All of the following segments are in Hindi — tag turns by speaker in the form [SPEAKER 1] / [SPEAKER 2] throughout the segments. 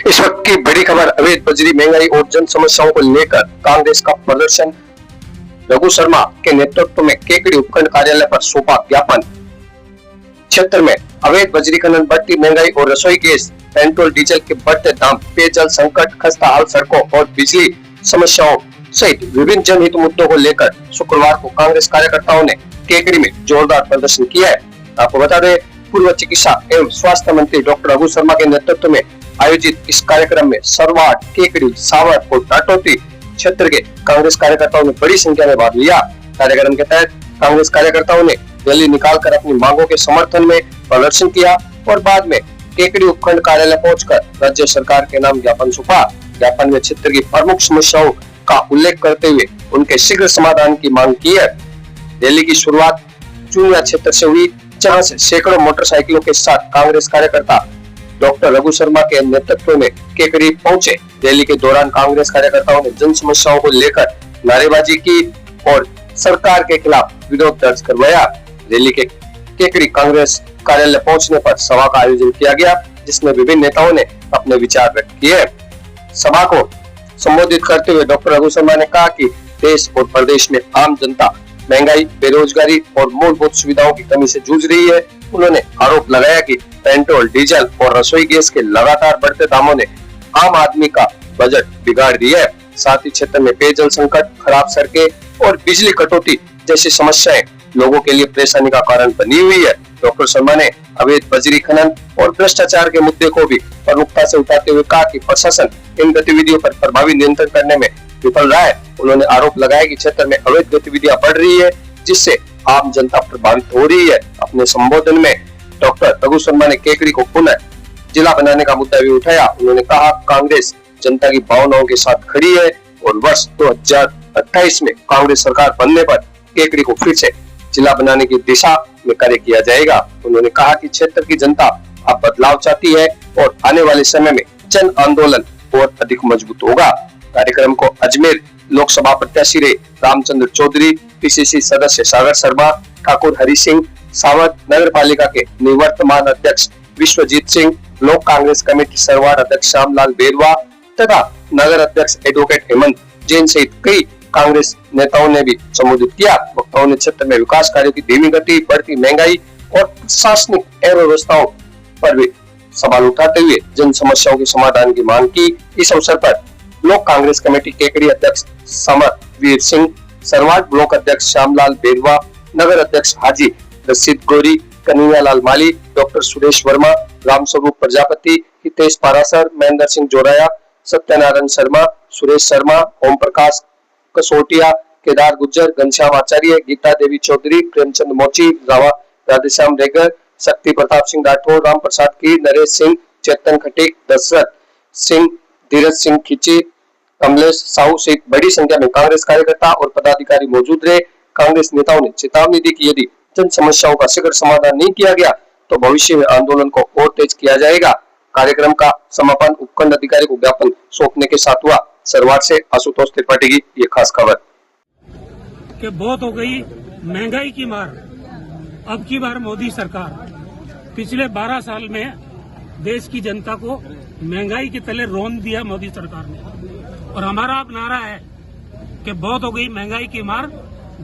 [SPEAKER 1] इस वक्त की बड़ी खबर, अवैध बजरी, महंगाई और जन समस्याओं को लेकर कांग्रेस का प्रदर्शन। रघु शर्मा के नेतृत्व में केकड़ी उपखंड कार्यालय पर सौंपा ज्ञापन। क्षेत्र में अवैध बजरी खनन, बढ़ती महंगाई और रसोई गैस, पेट्रोल डीजल के बढ़ते दाम, पेयजल संकट, खस्ता हाल सड़कों और बिजली समस्याओं सहित विभिन्न जनहित मुद्दों को लेकर शुक्रवार को कांग्रेस कार्यकर्ताओं ने केकड़ी में जोरदार प्रदर्शन किया है। आपको बता दें, पूर्व चिकित्सा एवं स्वास्थ्य मंत्री डॉक्टर रघु शर्मा के नेतृत्व में आयोजित इस कार्यक्रम में सरवाट, केकड़ी, सावट और टाटोती क्षेत्र के कांग्रेस कार्यकर्ताओं ने बड़ी संख्या में भाग लिया। कार्यक्रम के तहत कांग्रेस कार्यकर्ताओं ने रैली निकालकर अपनी मांगों के समर्थन में प्रदर्शन किया और बाद में केकड़ी उपखंड कार्यालय पहुंचकर राज्य सरकार के नाम ज्ञापन सौंपा। ज्ञापन में क्षेत्र की प्रमुख समस्याओं का उल्लेख करते हुए उनके शीघ्र समाधान की मांग की है। रैली की शुरुआत चुनिया क्षेत्र से हुई, जहां से सैकड़ों मोटरसाइकिलों के साथ कांग्रेस कार्यकर्ता डॉक्टर रघु शर्मा के नेतृत्व में केकड़ी पहुंचे। रैली के दौरान कांग्रेस कार्यकर्ताओं ने जन समस्याओं को लेकर नारेबाजी की और सरकार के खिलाफ विरोध दर्ज करवाया। रैली के केकड़ी कांग्रेस कार्यालय पहुंचने पर सभा का आयोजन किया गया, जिसमें विभिन्न नेताओं ने अपने विचार व्यक्त किए। सभा को संबोधित करते हुए डॉक्टर रघु शर्मा ने कहा कि देश और प्रदेश में आम जनता महंगाई, बेरोजगारी और मूलभूत सुविधाओं की कमी से जूझ रही है। उन्होंने आरोप लगाया कि पेट्रोल, डीजल और रसोई गैस के लगातार बढ़ते दामों ने आम आदमी का बजट बिगाड़ दिया है। साथ ही क्षेत्र में पेयजल संकट, खराब सड़कें और बिजली कटौती जैसी समस्याएं लोगों के लिए परेशानी का कारण बनी हुई है। डॉक्टर शर्मा ने अवैध बजरी खनन और भ्रष्टाचार के मुद्दे को भी प्रमुखता से उठाते हुए कहा कि प्रशासन इन गतिविधियों पर प्रभावी नियंत्रण करने में विफल रहा है। उन्होंने आरोप लगाया कि क्षेत्र में अवैध गतिविधियां बढ़ रही है, जिससे आम जनता प्रभावित हो रही है। अपने संबोधन में डॉक्टर रघु शर्मा ने केकड़ी को पुनः जिला बनाने का मुद्दा भी उठाया। उन्होंने कहा, कांग्रेस जनता की भावनाओं के साथ खड़ी है और वर्ष 2028 में कांग्रेस सरकार बनने पर केकड़ी को फिर से जिला बनाने की दिशा में कार्य किया जाएगा। उन्होंने कहा कि क्षेत्र की जनता अब बदलाव चाहती है और आने वाले समय में जन आंदोलन और अधिक मजबूत होगा। कार्यक्रम को अजमेर लोकसभा प्रत्याशी रहे रामचंद्र चौधरी, पीसीसी सदस्य सागर शर्मा, ठाकुर हरि सिंह, सावत नगर पालिका के निवर्तमान अध्यक्ष विश्वजीत सिंह, ब्लॉक कांग्रेस कमेटी सरवार अध्यक्ष श्यामलाल बेरवा तथा नगर अध्यक्ष एडवोकेट हेमंत जैन सहित कई कांग्रेस नेताओं ने भी संबोधित किया। वक्ताओं ने क्षेत्र में विकास कार्यों की धीमी गति, बढ़ती महंगाई और प्रशासनिक अव्यवस्थाओं पर भी सवाल उठाते हुए जन समस्याओं के समाधान की मांग की। इस अवसर पर ब्लॉक कांग्रेस कमेटी केकड़ी अध्यक्ष समरवीर सिंह, सरवाट ब्लॉक अध्यक्ष श्यामलाल बेरवा, नगर अध्यक्ष हाजी रशीद गोरी, कन्हैयालाल माली, डॉक्टर सुरेश वर्मा, रामस्वरूप प्रजापति, हितेश पारासर, महेंद्र सिंह जोराया, सत्यनारायण शर्मा, सुरेश शर्मा, ओम प्रकाश कसोटिया, केदार गुज्जर, घनश्याम आचार्य, गीता देवी चौधरी, प्रेमचंद मोची, राधेश्याम रेगर, शक्ति प्रताप सिंह राठौर, राम प्रसाद की, नरेश सिंह, चेतन खटीक, दशरथ सिंह, धीरज सिंह खींची, कमलेश साहू सहित बड़ी संख्या में कांग्रेस कार्यकर्ता और पदाधिकारी मौजूद रहे। कांग्रेस नेताओं ने चेतावनी दी कि यदि जन समस्याओं का शीघ्र समाधान नहीं किया गया तो भविष्य में आंदोलन को और तेज किया जाएगा। कार्यक्रम का समापन उपखंड अधिकारी को ज्ञापन सौंपने के साथ हुआ। सरवार से आशुतोष त्रिपाठी की ये खास खबर।
[SPEAKER 2] कि बहुत हो गई महंगाई की मार। अब की बार मोदी सरकार पिछले 12 साल में देश की जनता को महंगाई के तले रोन दिया मोदी सरकार ने, और हमारा अब नारा है कि बहुत हो गई महंगाई की मार,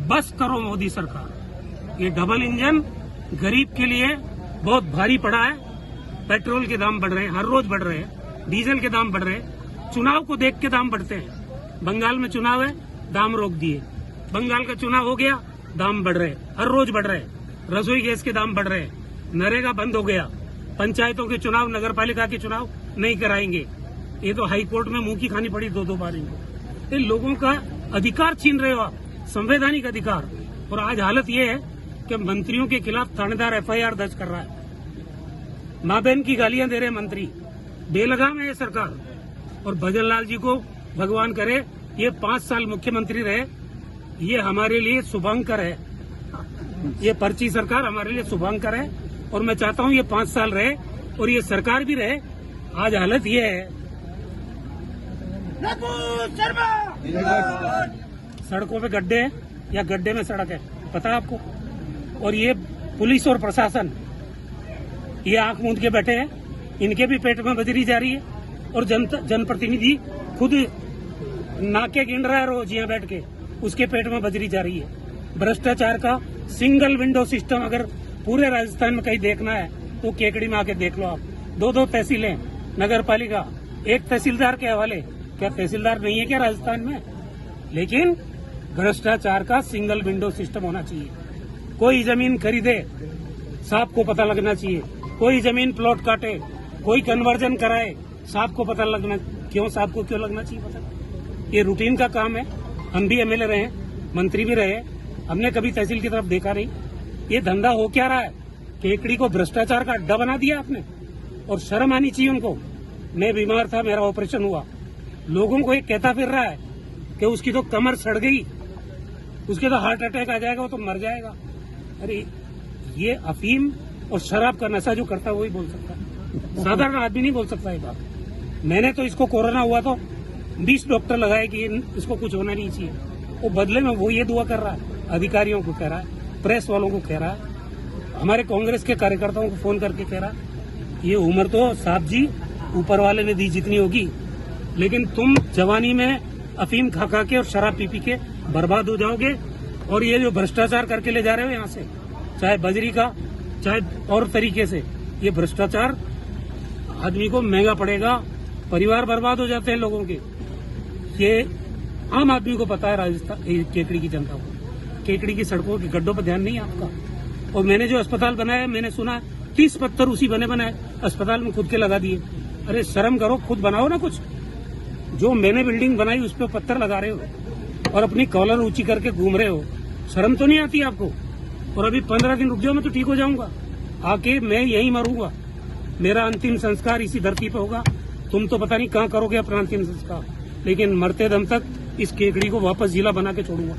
[SPEAKER 2] बस करो मोदी सरकार। ये डबल इंजन गरीब के लिए बहुत भारी पड़ा है। पेट्रोल के दाम बढ़ रहे हैं, हर रोज बढ़ रहे हैं, डीजल के दाम बढ़ रहे हैं, चुनाव को देख के दाम बढ़ते हैं। बंगाल में चुनाव है, दाम रोक दिए। बंगाल का चुनाव हो गया, दाम बढ़ रहे, हर रोज बढ़ रहे। रसोई गैस के दाम बढ़ रहे, नरेगा बंद हो गया, पंचायतों के चुनाव, नगर पालिका के चुनाव नहीं कराएंगे। ये तो हाई कोर्ट में मुंह की खानी पड़ी 2-2 बार इनको। इन लोगों का अधिकार छीन रहे हो आप, संवैधानिक अधिकार। और आज हालत ये है कि मंत्रियों के खिलाफ थानेदार एफआईआर दर्ज कर रहा है, माँ बहन की गालियां दे रहे मंत्री। बेलगाम है ये सरकार। और भजन लाल जी को भगवान करे, ये 5 साल मुख्यमंत्री रहे, ये हमारे लिए शुभंकर है। ये पर्ची सरकार हमारे लिए शुभंकर है और मैं चाहता हूं ये 5 साल रहे और ये सरकार भी रहे। आज हालत ये है, सड़कों पे गड्ढे हैं या गड्ढे में सड़क है, पता है आपको। और ये पुलिस और प्रशासन ये आंख मूंद के बैठे हैं, इनके भी पेट में बजरी जा रही है। और जनप्रतिनिधि खुद नाके गिन रहा है रोज यहाँ बैठ के, उसके पेट में बजरी जा रही है। भ्रष्टाचार का सिंगल विंडो सिस्टम अगर पूरे राजस्थान में कहीं देखना है तो केकड़ी में आके देख लो आप। 2-2 तहसीलें, नगर पालिका, एक तहसीलदार के हवाले। क्या तहसीलदार नहीं है क्या राजस्थान में? लेकिन भ्रष्टाचार का सिंगल विंडो सिस्टम होना चाहिए। कोई जमीन खरीदे साहब को पता लगना चाहिए, कोई जमीन प्लॉट काटे, कोई कन्वर्जन कराए साहब को पता लगना। क्यों साहब को क्यों लगना चाहिए पता? ये रूटीन का काम है। हम भी एमएलए रहे, मंत्री भी रहे, हमने कभी तहसील की तरफ देखा नहीं। ये धंधा हो क्या रहा है? केकड़ी को भ्रष्टाचार का अड्डा बना दिया आपने, और शर्म आनी चाहिए उनको। मैं बीमार था, मेरा ऑपरेशन हुआ, लोगों को एक कहता फिर रहा है कि उसकी तो कमर सड़ गई, उसके तो हार्ट अटैक आ जाएगा, वो तो मर जाएगा। अरे ये अफीम और शराब का नशा जो करता है वही बोल सकता है, साधारण आदमी नहीं बोल सकता ये बात। मैंने तो इसको कोरोना हुआ तो 20 डॉक्टर लगाए कि इसको कुछ होना नहीं चाहिए, वो बदले में वो ये दुआ कर रहा है, अधिकारियों को कह रहा है, प्रेस वालों को कह रहा है, हमारे कांग्रेस के कार्यकर्ताओं को फोन करके कह रहा है ये उम्र तो साहब जी ऊपर वाले ने दी जितनी होगी, लेकिन तुम जवानी में अफीम खा खा के और शराब पी पी के बर्बाद हो जाओगे। और ये जो भ्रष्टाचार करके ले जा रहे हो यहाँ से, चाहे बजरी का चाहे और तरीके से, ये भ्रष्टाचार आदमी को महंगा पड़ेगा, परिवार बर्बाद हो जाते हैं लोगों के। ये आम आदमी को पता है, राजस्थान केकड़ी की जनता को। केकड़ी की सड़कों के गड्ढों पर ध्यान नहीं है आपका। और मैंने जो अस्पताल बनाया, मैंने सुना 30 पत्थर उसी बने बनाए अस्पताल में खुद के लगा दिए। अरे शर्म करो, खुद बनाओ ना कुछ। जो मैंने बिल्डिंग बनाई उस पर पत्थर लगा रहे हो और अपनी कॉलर ऊंची करके घूम रहे हो, शर्म तो नहीं आती आपको? और अभी 15 दिन रुक जाओ, मैं तो ठीक हो जाऊंगा, आके मैं यहीं मरूंगा, मेरा अंतिम संस्कार इसी धरती पे होगा। तुम तो पता नहीं कहाँ करोगे अपना अंतिम संस्कार, लेकिन मरते दम तक इस केकड़ी को वापस जिला बना के छोड़ूंगा।